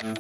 Hello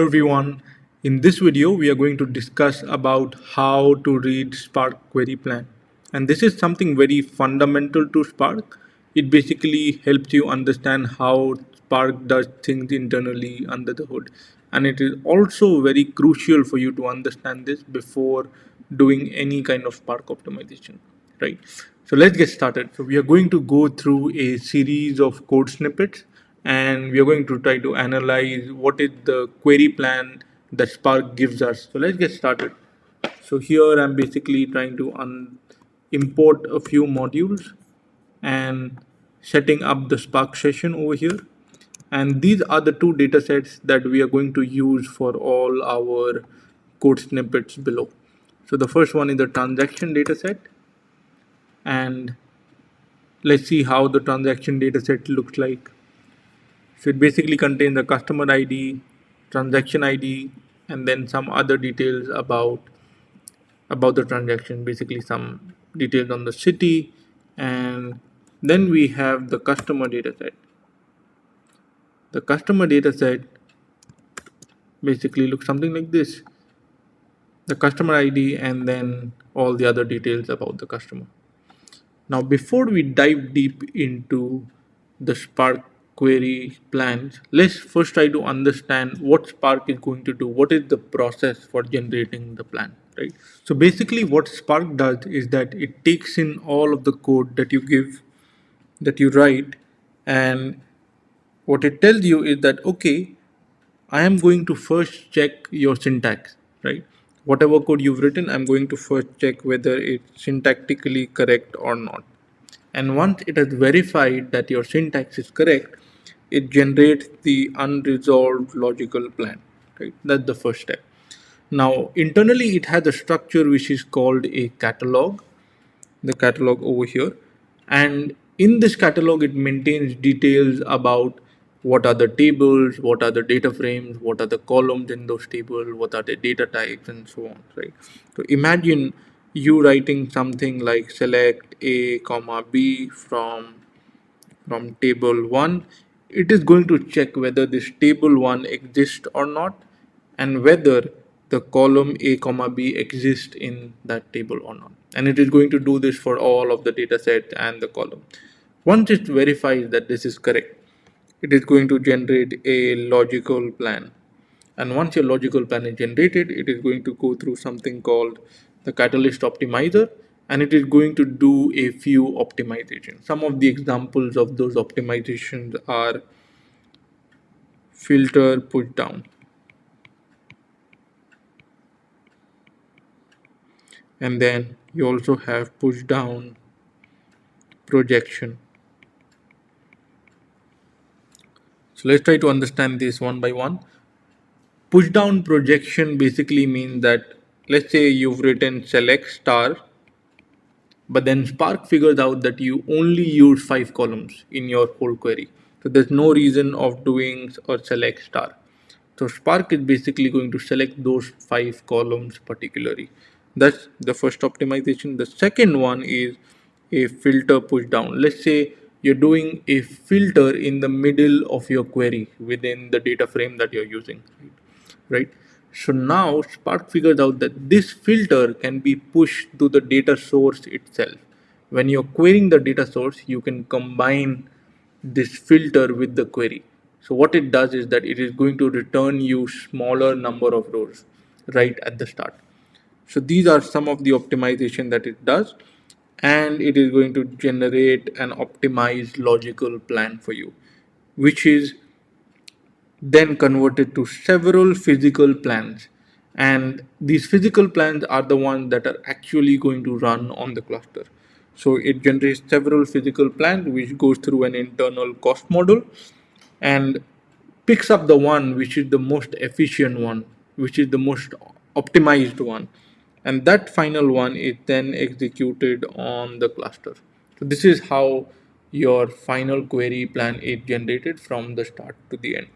everyone. In this video, we are going to discuss about how to read Spark query plan. And this is something very fundamental to Spark. It basically helps you understand how Spark does things internally under the hood. And it is also very crucial for you to understand this before doing any kind of Spark optimization, right? So let's get started. So we are going to go through a series of code snippets and we are going to try to analyze what is the query plan that Spark gives us. So let's get started. So here I'm basically trying to import a few modules and setting up the Spark session over here. And these are the two data sets that we are going to use for all our code snippets below. So the first one is the transaction data set, and let's see how the transaction data set looks like. So it basically contains the customer ID, transaction ID, and then some other details about the transaction, basically some details on the city, and then we have the customer data set. The customer data set basically looks something like this: the customer ID and then all the other details about the customer. Now, before we dive deep into the Spark query plans, let's first try to understand what Spark is going to do. What is the process for generating the plan, right? So basically, what Spark does is that it takes in all of the code that you give, that you write, and what it tells you is that, okay, I am going to first check your syntax, right? Whatever code you've written, I'm going to first check whether it's syntactically correct or not. And once it has verified that your syntax is correct, it generates the unresolved logical plan, right? That's the first step. Now, internally, it has a structure which is called a catalog, the catalog over here. And in this catalog, it maintains details about what are the tables, what are the data frames, what are the columns in those tables, what are the data types, and so on, right? So imagine you writing something like select a comma b from table 1. It is going to check whether this table 1 exists or not, and whether the column a comma b exists in that table or not, and it is going to do this for all of the data sets and the column. Once it verifies that this is correct, it is going to generate a logical plan. And once your logical plan is generated, it is going to go through something called the Catalyst Optimizer, and it is going to do a few optimizations. Some of the examples of those optimizations are filter push down, and then you also have push down projection. So let's try to understand this one by one. Push down projection basically means that, let's say you've written select star, but then Spark figures out that you only use 5 columns in your whole query. So there's no reason of doing or select star. So Spark is basically going to select those 5 columns particularly. That's the first optimization. The second one is a filter push down. Let's say you're doing a filter in the middle of your query within the data frame that you're using, right? So now Spark figures out that this filter can be pushed to the data source itself. When you're querying the data source, you can combine this filter with the query. So what it does is that it is going to return you smaller number of rows right at the start. So these are some of the optimization that it does, and it is going to generate an optimized logical plan for you, which is then converted to several physical plans. And these physical plans are the ones that are actually going to run on the cluster. So it generates several physical plans which goes through an internal cost model and picks up the one which is the most efficient one, which is the most optimized one, and that final one is then executed on the cluster. So this is how your final query plan is generated from the start to the end.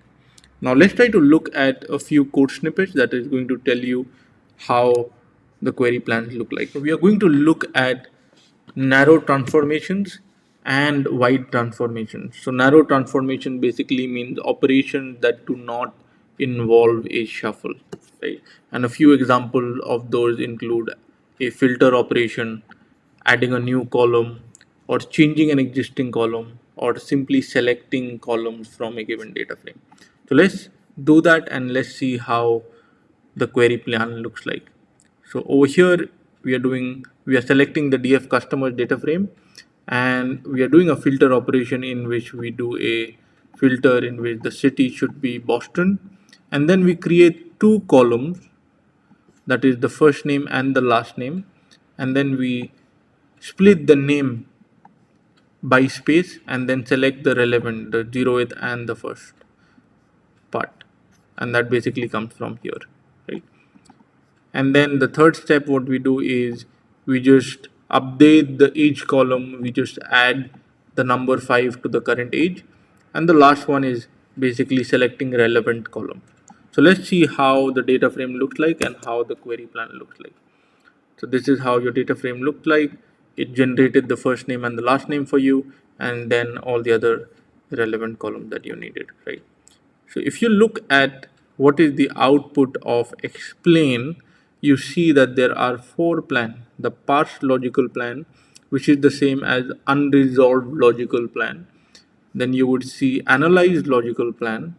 Now let's try to look at a few code snippets that is going to tell you how the query plans look like. So we are going to look at narrow transformations, and wide transformation. So narrow transformation basically means operations that do not involve a shuffle, right? And a few examples of those include a filter operation, adding a new column, or changing an existing column, or simply selecting columns from a given data frame. So let's do that and let's see how the query plan looks like. So over here we are selecting the DF customer data frame, and we are doing a filter operation in which we do a filter in which the city should be Boston, and then we create two columns, that is the first name and the last name, and then we split the name by space and then select the relevant, the 0th and the first part, and that basically comes from here, right? And then the third step what we do is we just update the age column, we just add the number 5 to the current age, and the last one is basically selecting relevant column. So let's see how the data frame looks like and how the query plan looks like. So this is how your data frame looked like. It generated the first name and the last name for you, and then all the other relevant columns that you needed, right? So if you look at what is the output of explain, you see that there are four plans. The parsed logical plan, which is the same as unresolved logical plan. Then you would see analyzed logical plan,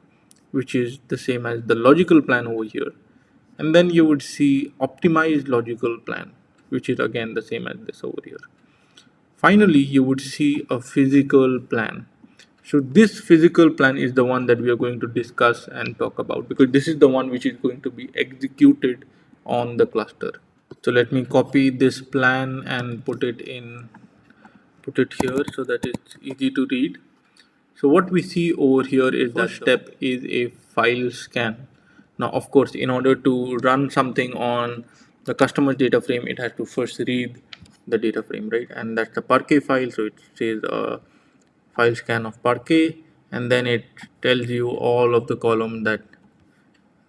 which is the same as the logical plan over here. And then you would see optimized logical plan, which is again the same as this over here. Finally, you would see a physical plan. So this physical plan is the one that we are going to discuss and talk about, because this is the one which is going to be executed on the cluster. So let me copy this plan and put it here so that it's easy to read. So what we see over here is that step is a file scan. Now, of course, in order to run something on the customer's data frame, it has to first read the data frame, right? And that's the Parquet file. So it says file scan of Parquet, and then it tells you all of the columns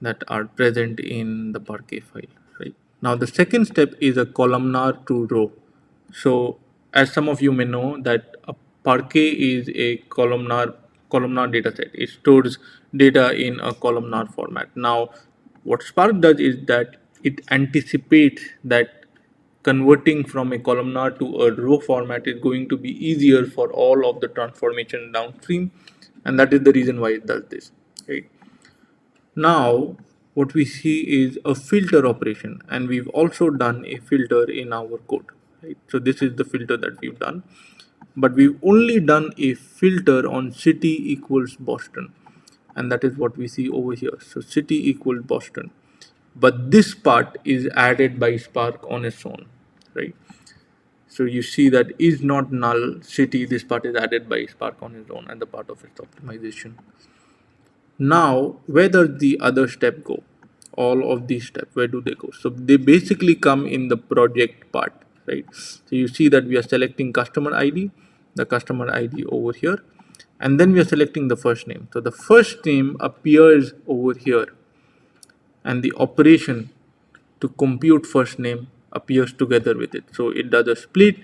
that are present in the Parquet file, right? Now the second step is a columnar to row. So as some of you may know that a Parquet is a columnar data set. It stores data in a columnar format. Now what Spark does is that it anticipates that converting from a columnar to a row format is going to be easier for all of the transformation downstream, and that is the reason why it does this, right? Now what we see is a filter operation, and we've also done a filter in our code, right? So this is the filter that we've done, but we've only done a filter on city equals Boston, and that is what we see over here. So city equals Boston, but this part is added by Spark on its own, right? So you see that is not null city, this part is added by Spark on its own and the part of its optimization. Now, where does the other step go? All of these steps, where do they go? So they basically come in the project part, right? So you see that we are selecting customer ID, the customer ID over here, and then we are selecting the first name. So the first name appears over here, and the operation to compute first name appears together with it. So it does a split,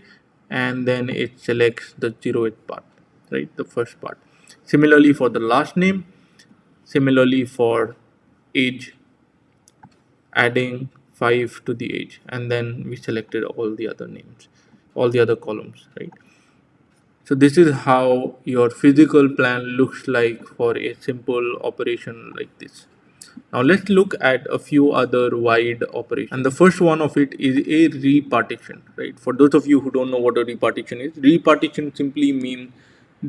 and then it selects the 0th part, right? The first part. Similarly for the last name, similarly for age, adding 5 to the age, and then we selected all the other names, all the other columns, right? So this is how your physical plan looks like for a simple operation like this. Now let's look at a few other wide operations. And the first one of it is a repartition, right? For those of you who don't know what a repartition is, repartition simply means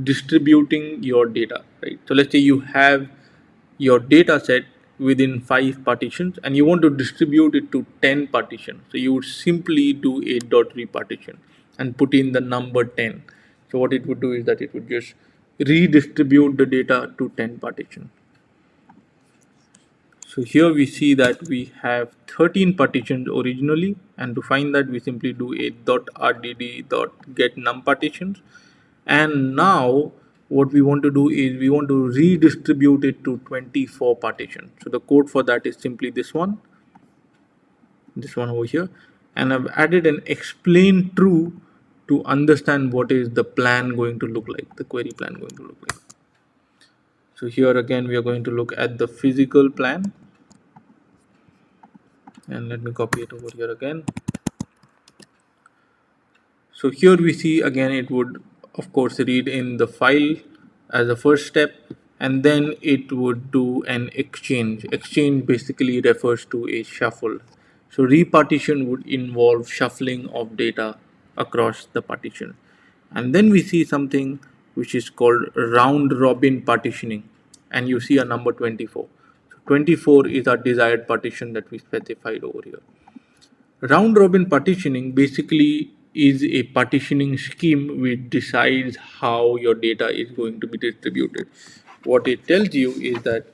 distributing your data, right? So let's say you have your data set within 5 partitions and you want to distribute it to 10 partitions. So you would simply do a dot repartition and put in the number 10. So what it would do is that it would just redistribute the data to 10 partitions. So here we see that we have 13 partitions originally, and to find that we simply do a .rdd.get num partitions. And now what we want to do is we want to redistribute it to 24 partitions. So the code for that is simply this one over here, and I've added an explain true to understand what is the plan going to look like, the query plan going to look like. So here again we are going to look at the physical plan, and let me copy it over here again. So here we see again it would of course read in the file as a first step, and then it would do an exchange. Exchange basically refers to a shuffle. So repartition would involve shuffling of data across the partition. And then we see something which is called round robin partitioning, and you see a number 24. So 24 is our desired partition that we specified over here. Round robin partitioning basically is a partitioning scheme which decides how your data is going to be distributed. What it tells you is that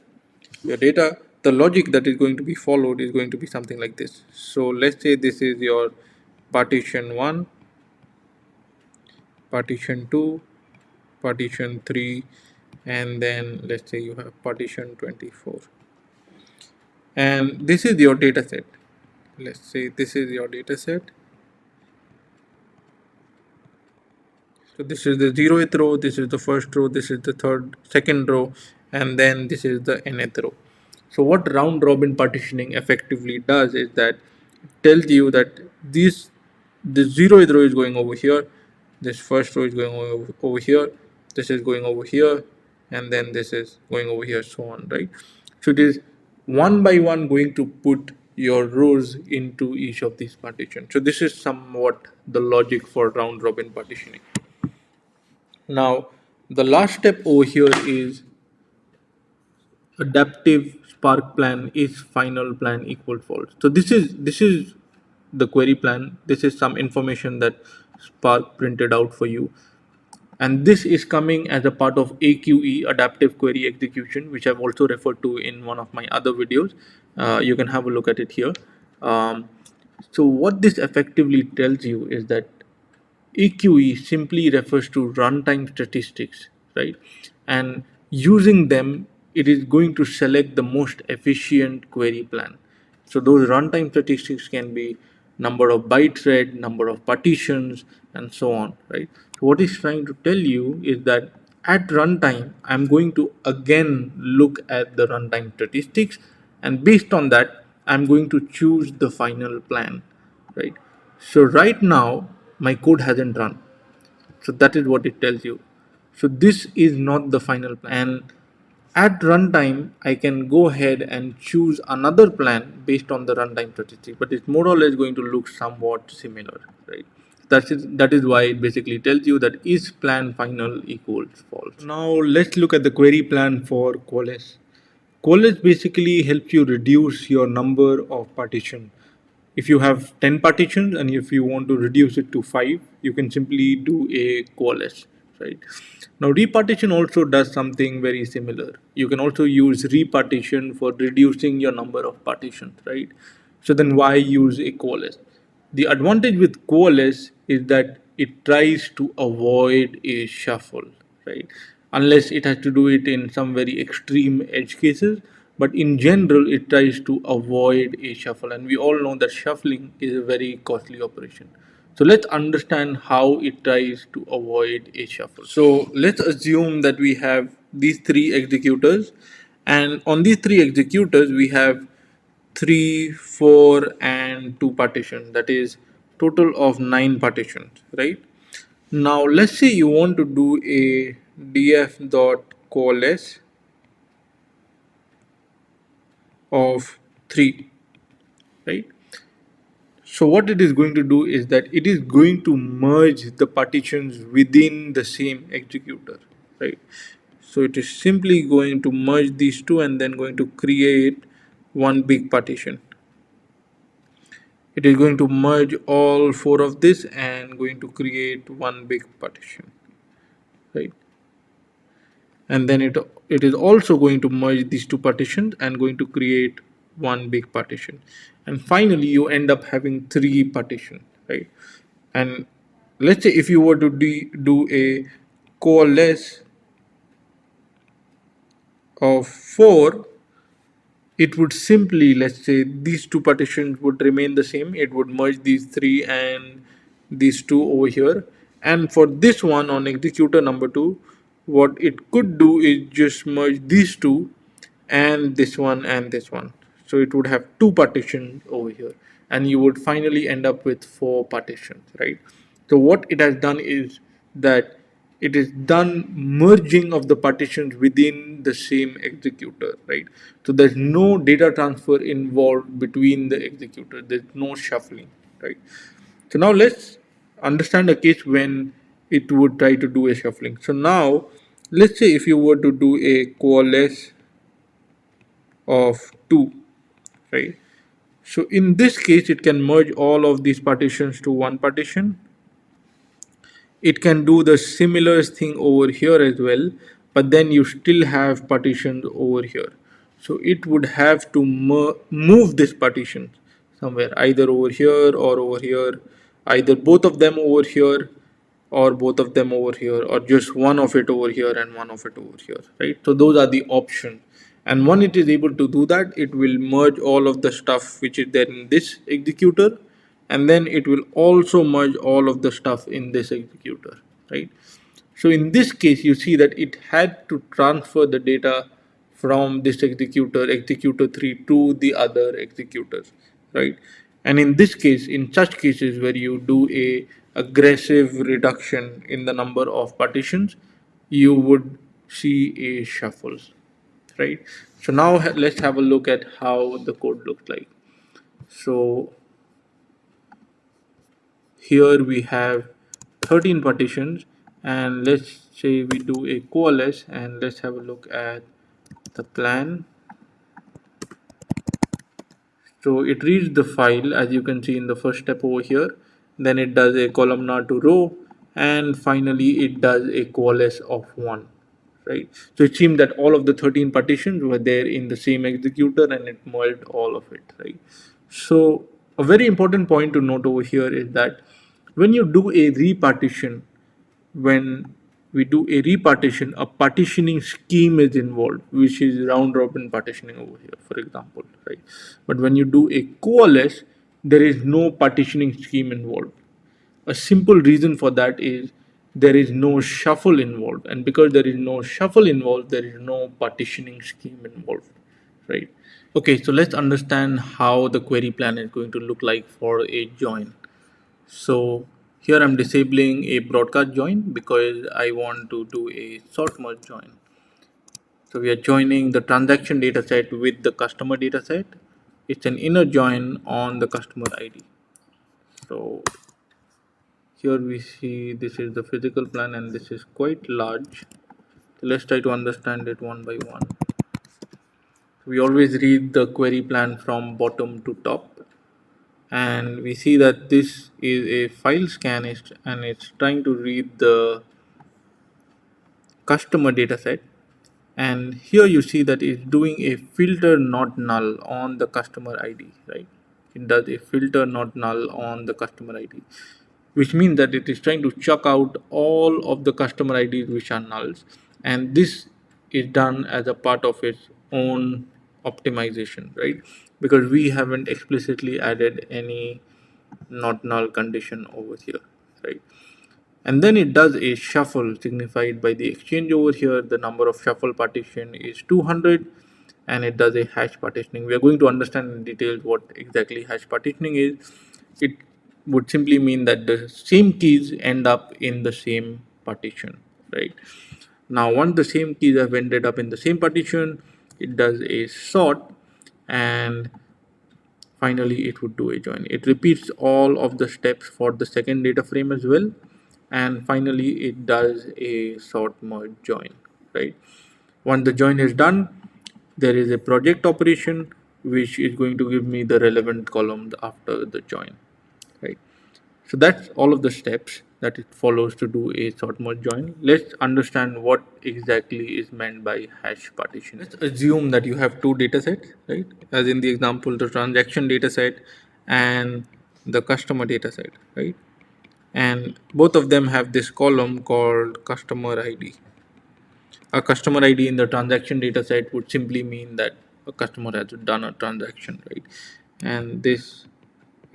your data, the logic that is going to be followed is going to be something like this. So let's say this is your partition 1, partition 2, partition 3, and then let's say you have partition 24. And this is your data set. Let's say this is your data set. So this is the 0th row, this is the first row, this is the second row, and then this is the nth row. So what round robin partitioning effectively does is that it tells you that the 0th row is going over here, this first row is going over here, this is going over here, and then this is going over here, so on, right? So it is one by one going to put your rows into each of these partitions. So this is somewhat the logic for round robin partitioning. Now, the last step over here is adaptive spark plan is final plan equal false. So this is the query plan. This is some information that Spark printed out for you, and this is coming as a part of AQE, adaptive query execution, which I've also referred to in one of my other videos. You can have a look at it here. So what this effectively tells you is that AQE simply refers to runtime statistics, right? And using them, it is going to select the most efficient query plan. So those runtime statistics can be number of bytes read, number of partitions, and so on, right? So what it's trying to tell you is that at runtime, I'm going to again look at the runtime statistics, and based on that, I'm going to choose the final plan, right? So right now, my code hasn't run. So that is what it tells you. So this is not the final plan. And at runtime, I can go ahead and choose another plan based on the runtime statistic, but it's more or less going to look somewhat similar, right? That is why it basically tells you that is plan final equals false. Now let's look at the query plan for Qualys. Qualys basically helps you reduce your number of partitions. If you have 10 partitions and if you want to reduce it to 5, you can simply do a coalesce, right? Now repartition also does something very similar. You can also use repartition for reducing your number of partitions, right? So then why use a coalesce? The advantage with coalesce is that it tries to avoid a shuffle, right? Unless it has to do it in some very extreme edge cases, but in general it tries to avoid a shuffle, and we all know that shuffling is a very costly operation. So let's understand how it tries to avoid a shuffle. So let's assume that we have these three executors, and on these three executors we have 3, 4, and 2 partitions, that is total of 9 partitions, right? Now let's say you want to do a df.coalesce of 3, right? So what it is going to do is that it is going to merge the partitions within the same executor, right? So it is simply going to merge these two and then going to create one big partition. It is going to merge all 4 of this and going to create one big partition, right? And then it is also going to merge these two partitions and going to create one big partition, and finally you end up having 3 partitions, right? And let's say if you were to do a coalesce of 4, it would simply, let's say these two partitions would remain the same. It would merge these 3 and these 2 over here, And for this one on executor number 2, what it could do is just merge these two and this one and this one. So it would have two partitions over here, and you would finally end up with four partitions, right? So what it has done is that it is done merging of the partitions within the same executor, right? So there's no data transfer involved between the executor, there's no shuffling, right? So now let's understand a case when it would try to do a shuffling. So now let's say if you were to do a coalesce of 2, right? So in this case it can merge all of these partitions to one partition. It can do the similar thing over here as well, but then you still have partitions over here. So it would have to move this partition somewhere, either over here or over here, either both of them over here or both of them over here, or just one of it over here and one of it over here, right? So those are the options. And when it is able to do that, it will merge all of the stuff which is there in this executor, and then it will also merge all of the stuff in this executor, right? So in this case you see that it had to transfer the data from this executor 3 to the other executors, right? And in this case, in such cases where you do a aggressive reduction in the number of partitions, you would see a shuffle, right? So now let's have a look at how the code looks like. So here we have 13 partitions, and let's say we do a coalesce, and let's have a look at the plan. So it reads the file as you can see in the first step over here, then it does a columnar to row, and finally it does a coalesce of 1, right? So it seemed that all of the 13 partitions were there in the same executor and it merged all of it, right? So a very important point to note over here is that when you do a repartition, when we do a repartition, a partitioning scheme is involved, which is round robin partitioning over here, for example, right? But when you do a coalesce, there is no partitioning scheme involved. A simple reason for that is there is no shuffle involved, and because there is no shuffle involved, there is no partitioning scheme involved, right? Okay, so let's understand how the query plan is going to look like for a join. So here I'm disabling a broadcast join because I want to do a sort merge join. So we are joining the transaction dataset with the customer dataset. It's an inner join on the customer ID. So here we see this is the physical plan and this is quite large. So let's try to understand it one by one. We always read the query plan from bottom to top, and we see that this is a file scanist and it's trying to read the customer dataset, and here you see that it's doing a filter not null on the customer ID, right? It does a filter not null on the customer ID, which means that it is trying to chuck out all of the customer IDs which are nulls, and this is done as a part of its own optimization, right? Because we haven't explicitly added any not null condition over here, right? And then it does a shuffle signified by the exchange over here. The number of shuffle partition is 200, and it does a hash partitioning. We are going to understand in detail what exactly hash partitioning is. It would simply mean that the same keys end up in the same partition, right? Now once the same keys have ended up in the same partition, it does a sort, and finally it would do a join. It repeats all of the steps for the second data frame as well, and finally it does a sort merge join, right? Once the join is done, there is a project operation which is going to give me the relevant columns after the join, right? So that's all of the steps that it follows to do a sort merge join. Let's understand what exactly is meant by hash partition. Let's assume that you have two data sets, right? As in the example, the transaction data set and the customer data set, right? And both of them have this column called customer ID. A customer ID in the transaction data set would simply mean that a customer has done a transaction, right? And this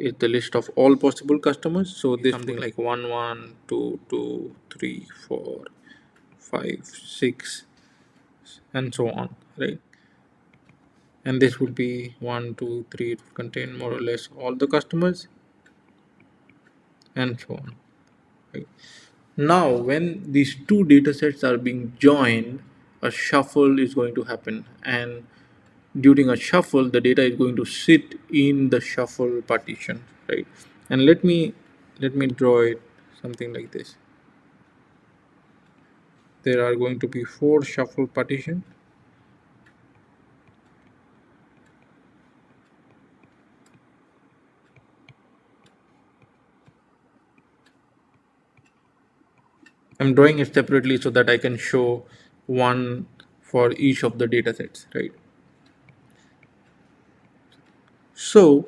is the list of all possible customers. So this something like 1 1 2 2 3 4 5 6 and so on, right? And this would be 1 2 3, it would contain more or less all the customers and so on, right? Now when these two data sets are being joined, a shuffle is going to happen, and during a shuffle the data is going to sit in the shuffle partition, right? And let me draw it something like this. There are going to be 4 shuffle partitions. I'm drawing it separately so that I can show one for each of the data sets, right? So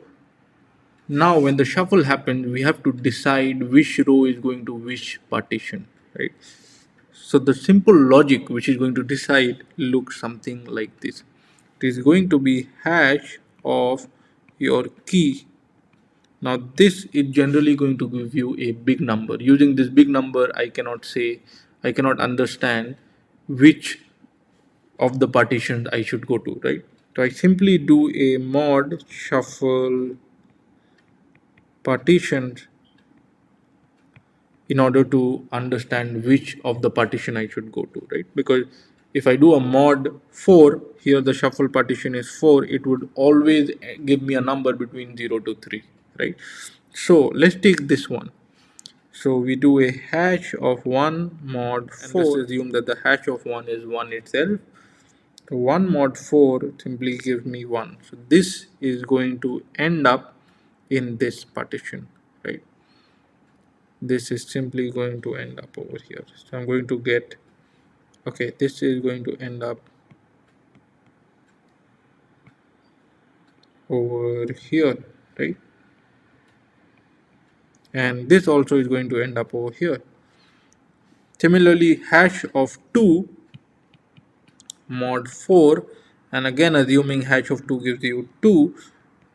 now when the shuffle happens, we have to decide which row is going to which partition, right? So the simple logic which is going to decide looks something like this. It is going to be hash of your key. Now this is generally going to give you a big number. Using this big number, I cannot understand which of the partitions I should go to, right? So I simply do a mod shuffle partitions in order to understand which of the partition I should go to, right? Because if I do a mod 4, here the shuffle partition is 4, it would always give me a number between 0 to 3, right? So let's take this one. So we do a hash of 1 mod 4, and let's assume that the hash of 1 is 1 itself. So 1 mod 4 simply gives me 1. So this is going to end up in this partition, right? This is simply going to end up over here. So I'm going to get, okay, this is going to end up over here, right? And this also is going to end up over here. Similarly, hash of 2 mod 4, and again assuming hash of 2 gives you 2,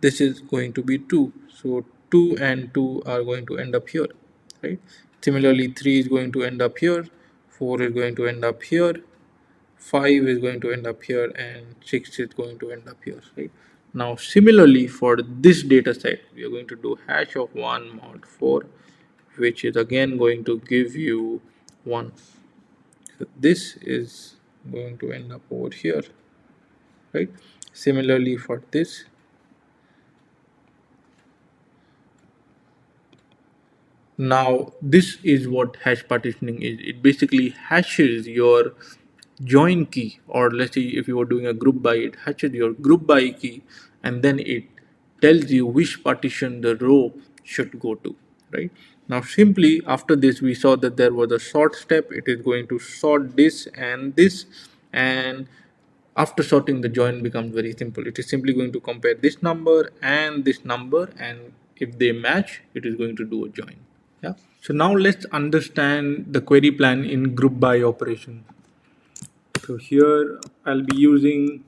this is going to be 2. So 2 and 2 are going to end up here, right? Similarly, 3 is going to end up here, 4 is going to end up here, 5 is going to end up here, and 6 is going to end up here, right? Now similarly for this data set, we are going to do hash of 1 mod 4, which is again going to give you 1. So this is going to end up over here, right? Similarly for this, now this is what hash partitioning is. It basically hashes your join key, or let's say if you are doing a group by, it hashes your group by key, and then it tells you which partition the row should go to, right? Now simply after this, we saw that there was a sort step. It is going to sort this, and after sorting, the join becomes very simple. It is simply going to compare this number and this number, and if they match, it is going to do a join. Yeah. So now let's understand the query plan in group by operation. So here I'll be using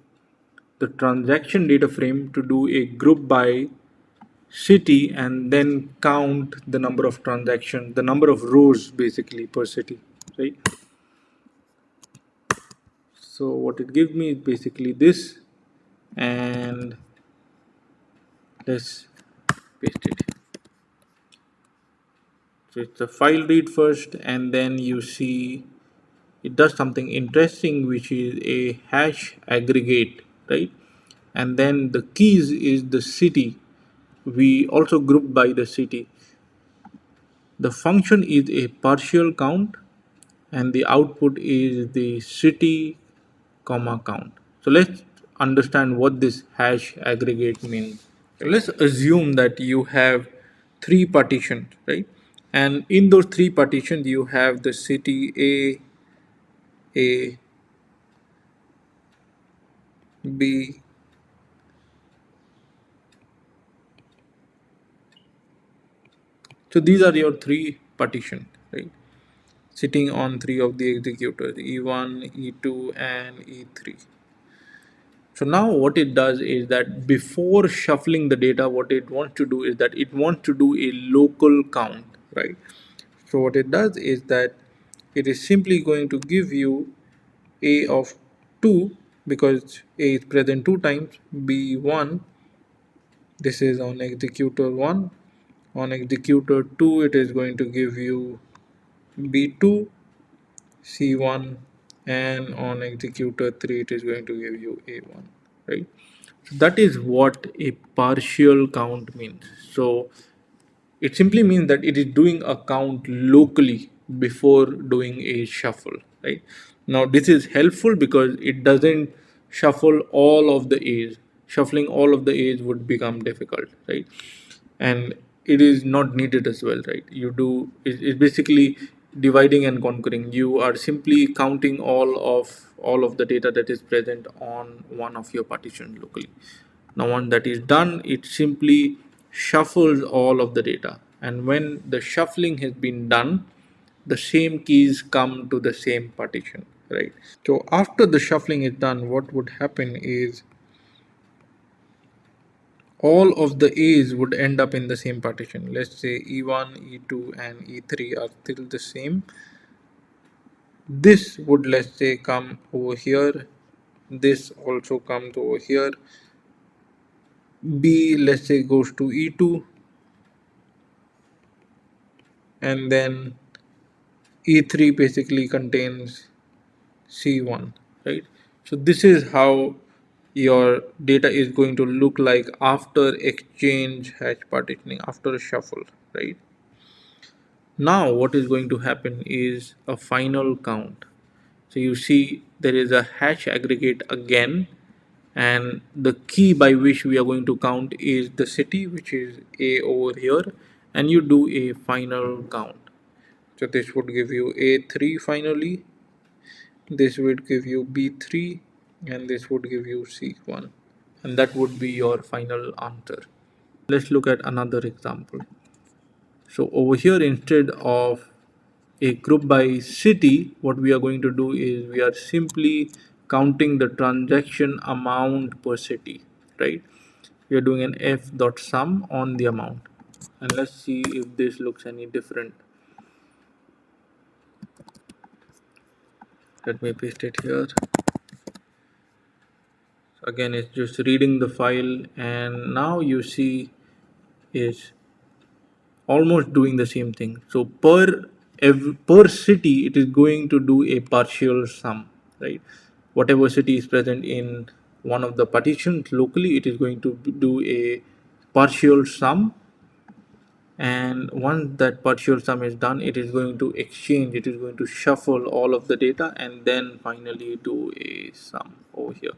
the transaction data frame to do a group by city and then count the number of transactions, the number of rows basically per city, right? So what it gives me is basically this, and let's paste it. So it's a file read first, and then you see it does something interesting, which is a hash aggregate, right? And then the keys is the city. We also group by the city. The function is a partial count, and the output is the city comma count. So let's understand what this hash aggregate means. Let's assume that you have 3 partitions, right? And in those 3 partitions you have the city A, B, so these are your 3 partitions, right? Sitting on 3 of the executors, E1, E2 and E3. So now what it does is that before shuffling the data, what it wants to do is that it wants to do a local count, right? So what it does is that it is simply going to give you a of 2 because a is present 2 times, b 1, this is on executor 1, on executor 2 it is going to give you b2, c1, and on executor 3 it is going to give you a1, right? So that is what a partial count means. So it simply means that it is doing a count locally before doing a shuffle, right? Now this is helpful because it doesn't shuffle all of the A's. Shuffling all of the A's would become difficult, right? And it is not needed as well, right? You do it's basically dividing and conquering. You are simply counting all of the data that is present on one of your partitions locally. Now once that is done, it simply shuffles all of the data, and when the shuffling has been done, the same keys come to the same partition, right? So after the shuffling is done, what would happen is all of the A's would end up in the same partition. Let's say E1, E2, and E3 are still the same. This would, let's say, come over here. This also comes over here. B, let's say, goes to E2, and then E3 basically contains C1, right? So this is how your data is going to look like after exchange hash partitioning, after a shuffle, right? Now what is going to happen is a final count. So you see there is a hash aggregate again, and the key by which we are going to count is the city, which is A over here, and you do a final count. So this would give you A3 finally, this would give you B3, and this would give you C1, and that would be your final answer. Let's look at another example. So over here, instead of a group by city, what we are going to do is we are simply counting the transaction amount per city, right? We are doing an f dot sum on the amount, and let's see if this looks any different. Let me paste it here. Again, it's just reading the file, and now you see is almost doing the same thing. So per city it is going to do a partial sum, right? Whatever city is present in one of the partitions locally, it is going to do a partial sum, and once that partial sum is done, it is going to exchange, it is going to shuffle all of the data, and then finally do a sum over here,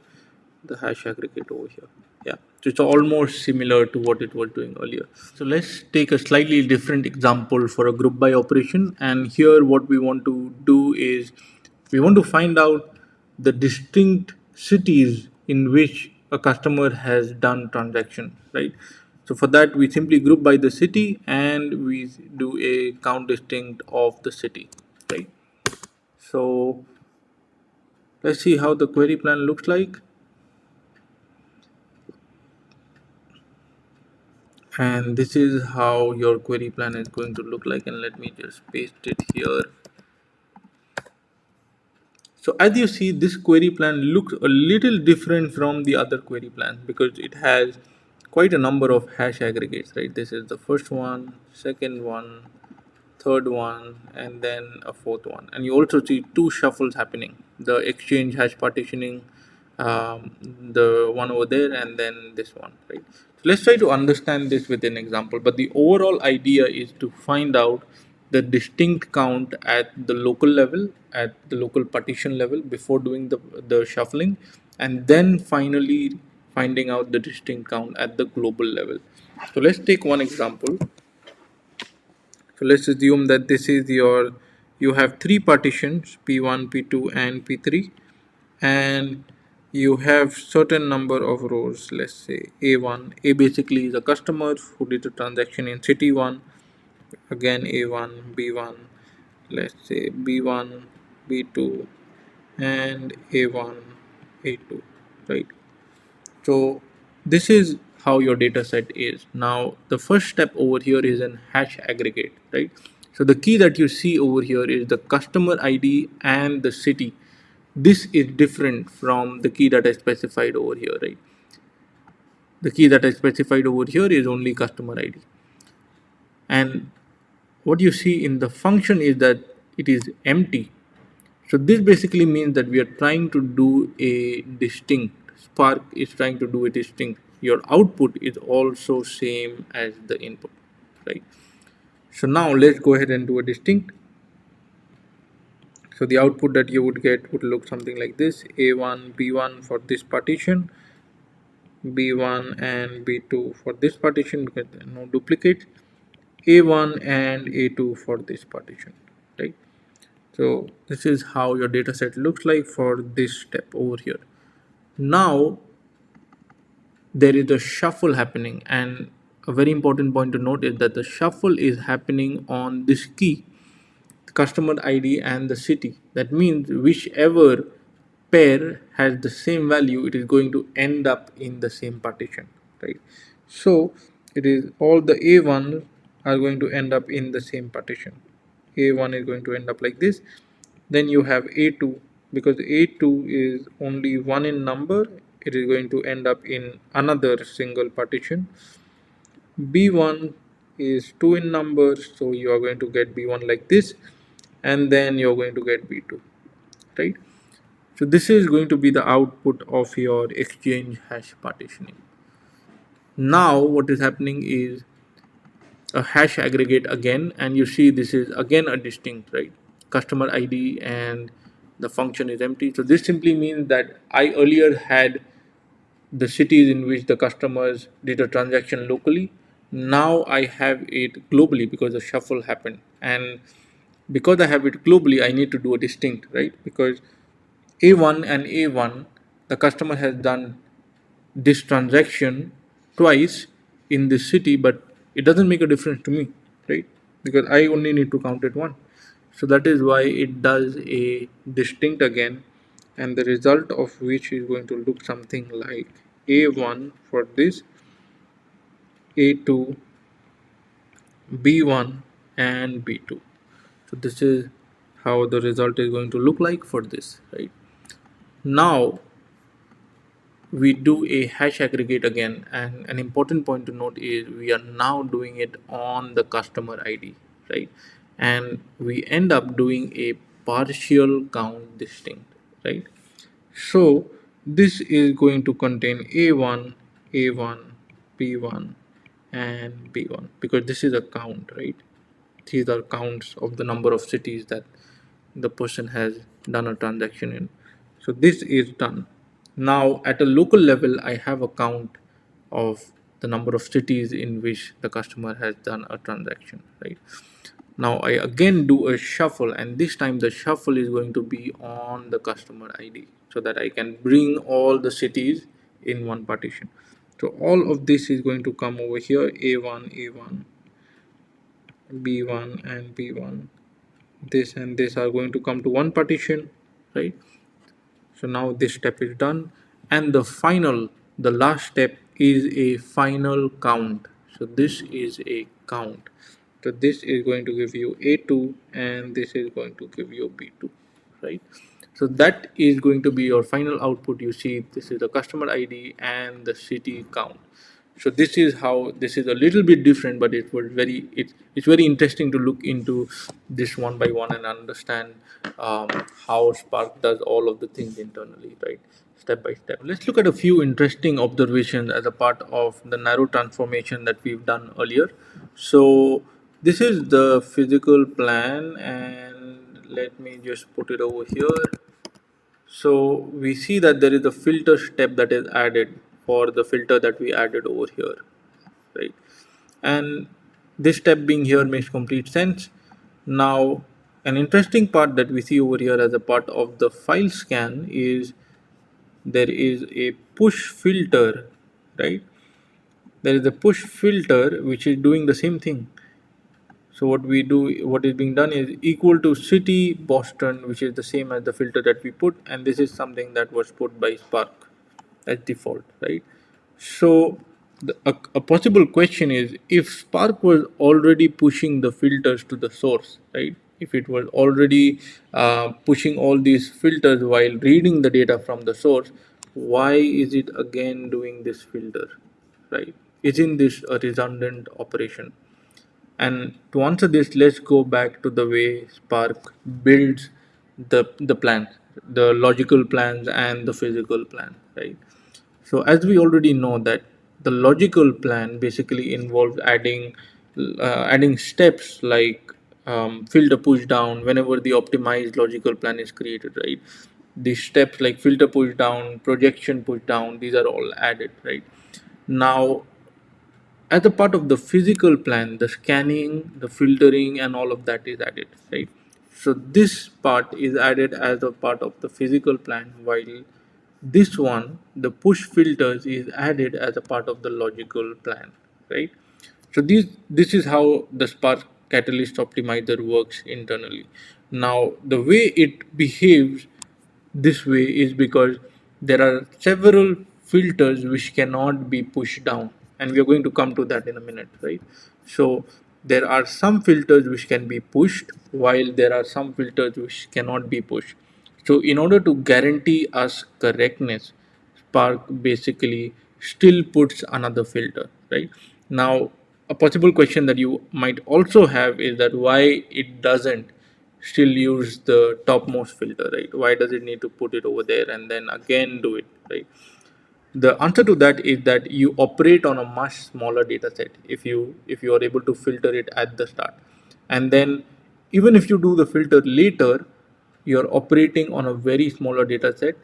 the hash aggregate over here. Yeah, so it's almost similar to what it was doing earlier. So let's take a slightly different example for a group by operation, and here what we want to do is we want to find out the distinct cities in which a customer has done transaction, right? So for that we simply group by the city and we do a count distinct of the city, right? So let's see how the query plan looks like. And this is how your query plan is going to look like, and let me just paste it here. So as you see, this query plan looks a little different from the other query plans because it has quite a number of hash aggregates, right? This is the first one, second one, third one, and then a fourth one. And you also see two shuffles happening, the exchange hash partitioning, the one over there, and then this one, right? So let's try to understand this with an example, but the overall idea is to find out the distinct count at the local level, at the local partition level before doing the shuffling, and then finally finding out the distinct count at the global level. So let's take one example. So let's assume that this is your, you have three partitions, P1, P2, and P3, and you have certain number of rows. Let's say A1. A basically is a customer who did a transaction in city 1, again A1, B1, let's say B1, B2, and A1, A2, right? So this is how your data set is. Now the first step over here is an hash aggregate, right? So the key that you see over here is the customer ID and the city. This is different from the key that I specified over here, right? The key that I specified over here is only customer ID. And what you see in the function is that it is empty. So this basically means that we are trying to do a distinct. Spark is trying to do a distinct. Your output is also same as the input, right? So now let's go ahead and do a distinct. So the output that you would get would look something like this: A1, B1 for this partition, B1 and B2 for this partition because there are no duplicates, A1 and A2 for this partition, right? So this is how your data set looks like for this step over here. Now there is a shuffle happening, and a very important point to note is that the shuffle is happening on this key, the customer ID and the city. That means whichever pair has the same value, it is going to end up in the same partition, right? So it is all the A1 are going to end up in the same partition. A1 is going to end up like this. Then you have A2, because A2 is only 1 in number, it is going to end up in another single partition. B1 is 2 in number, so you are going to get B1 like this, and then you're going to get B2, right? So this is going to be the output of your exchange hash partitioning. Now what is happening is a hash aggregate again, and you see this is again a distinct, right? Customer ID and the function is empty. So this simply means that I earlier had the cities in which the customers did a transaction locally. Now I have it globally because the shuffle happened, and because I have it globally, I need to do a distinct, right? Because A1 and A1, the customer has done this transaction twice in this city, but it doesn't make a difference to me, right? Because I only need to count it one. So that is why it does a distinct again, and the result of which is going to look something like A1 for this, A2, B1, and B2. So this is how the result is going to look like for this, right? Now we do a hash aggregate again, and an important point to note is we are now doing it on the customer ID, right? And we end up doing a partial count distinct, right? So this is going to contain A1, A1, B1, and B1 because this is a count, right? These are counts of the number of cities that the person has done a transaction in. So this is done. Now at a local level, I have a count of the number of cities in which the customer has done a transaction, right? Now I again do a shuffle, and this time the shuffle is going to be on the customer ID so that I can bring all the cities in one partition. So all of this is going to come over here: A1, A1, B1, and B1. This and this are going to come to one partition, right? So now this step is done, and the last step is a final count. So this is a count. So this is going to give you A2, and this is going to give you B2, right? So that is going to be your final output. You see this is the customer ID and the city count. So this is how this is a little bit different, but it's very interesting to look into this one by one and understand how Spark does all of the things internally, right? Step by step. Let's look at a few interesting observations as a part of the narrow transformation that we've done earlier. So this is the physical plan, and let me just put it over here. So we see that there is a filter step that is added for the filter that we added over here, right? And this step being here makes complete sense. Now, an interesting part that we see over here as a part of the file scan is there is a push filter, right? There is a push filter which is doing the same thing. So what is being done is equal to city Boston, which is the same as the filter that we put, and this is something that was put by Spark. as default, right? So a possible question is, if Spark was already pushing the filters to the source, right? If it was already pushing all these filters while reading the data from the source, why is it again doing this filter, right? Isn't this a redundant operation? And to answer this, let's go back to the way Spark builds the plans, the logical plans and the physical plan, right? So as we already know that the logical plan basically involves adding steps like filter push down whenever the optimized logical plan is created, right? These steps like filter push down, projection push down, these are all added, right? Now, as a part of the physical plan, the scanning, the filtering, and all of that is added, right? So this part is added as a part of the physical plan, while this one, the push filters, is added as a part of the logical plan, right? So this is how the Spark Catalyst Optimizer works internally. Now, the way it behaves this way is because there are several filters which cannot be pushed down, and we are going to come to that in a minute, right? So there are some filters which can be pushed, while there are some filters which cannot be pushed. So in order to guarantee us correctness, Spark basically still puts another filter, right? Now, a possible question that you might also have is that why it doesn't still use the topmost filter, right? Why does it need to put it over there and then again do it, right? The answer to that is that you operate on a much smaller data set if you are able to filter it at the start, and then even if you do the filter later, you're operating on a very smaller data set.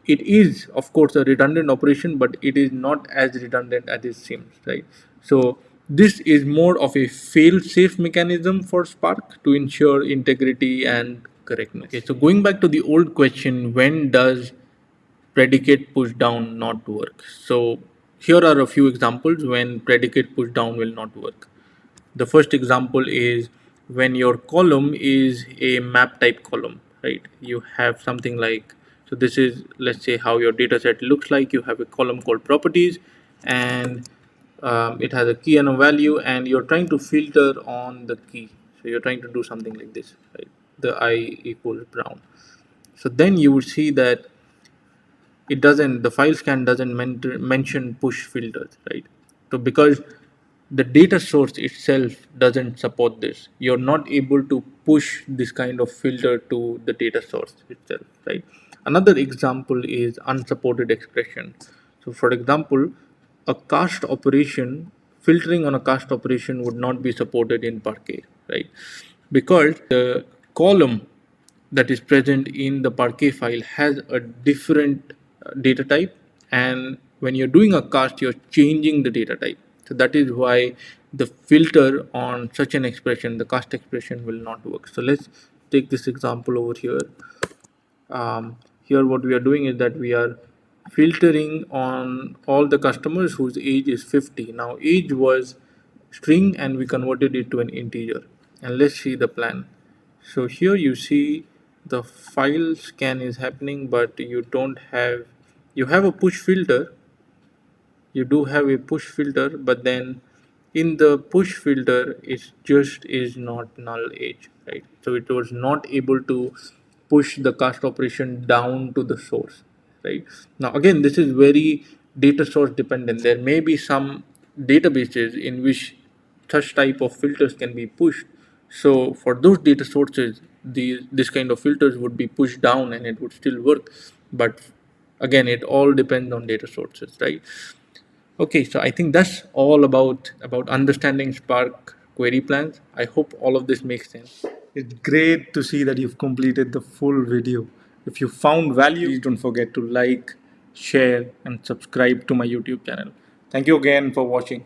It is of course a redundant operation, but it is not as redundant as it seems, right? So this is more of a fail-safe mechanism for Spark to ensure integrity and correctness. Okay, so going back to the old question, when does predicate push down not work? So here are a few examples when predicate push down will not work. The first example is when your column is a map type column, right? You have something like, so this is, let's say, how your data set looks like. You have a column called properties, and it has a key and a value, and you're trying to filter on the key. So you're trying to do something like this, right? The I equals brown. So then you would see that it doesn't, the file scan doesn't mention push filters, right? So because the data source itself doesn't support this, you're not able to push this kind of filter to the data source itself, right? Another example is unsupported expression. So for example, a cast operation, filtering on a cast operation would not be supported in Parquet, right? Because the column that is present in the Parquet file has a different data type, and when you're doing a cast, you're changing the data type. So that is why the filter on such an expression, the cast expression, will not work. So let's take this example over here. Here what we are doing is that we are filtering on all the customers whose age is 50. Now age was string and we converted it to an integer, and let's see the plan. So here you see the file scan is happening, but you have a push filter. You do have a push filter, but then in the push filter it just is not null age, right? So it was not able to push the cast operation down to the source, right? Now again, this is very data source dependent. There may be some databases in which such type of filters can be pushed. So for those data sources, this kind of filters would be pushed down and it would still work. But again, it all depends on data sources, right? Okay, so I think that's all about understanding Spark query plans. I hope all of this makes sense. It's great to see that you've completed the full video. If you found value, please don't forget to like, share, and subscribe to my YouTube channel. Thank you again for watching.